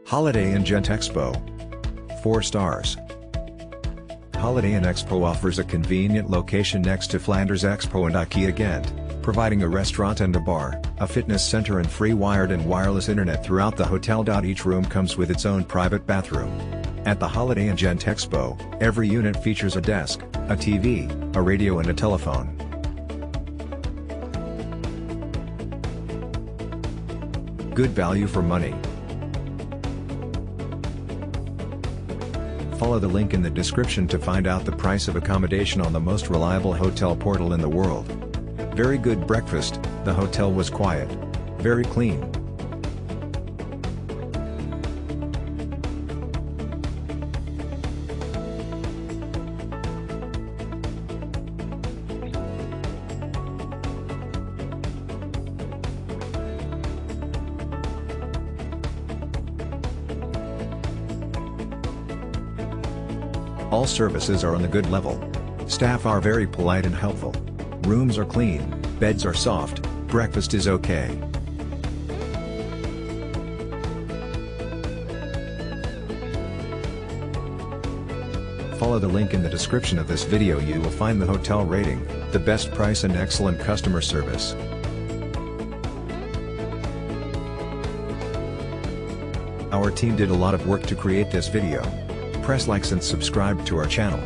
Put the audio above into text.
Holiday Inn Gent Expo. 4 stars. Holiday Inn Expo offers a convenient location next to Flanders Expo and Ikea Ghent, providing a restaurant and a bar, a fitness center and free wired and wireless internet throughout the hotel. Each room comes with its own private bathroom. At the Holiday Inn Gent Expo, every unit features a desk, a TV, a radio and a telephone. Good value for money. Follow the link in the description to find out the price of accommodation on the most reliable hotel portal in the world. Very good breakfast, the hotel was quiet. Very clean. All services are on the good level. Staff are very polite and helpful. Rooms are clean, beds are soft, breakfast is okay. Follow the link in the description of this video. You will find the hotel rating, the best price and excellent customer service. Our team did a lot of work to create this video. Press likes and subscribe to our channel.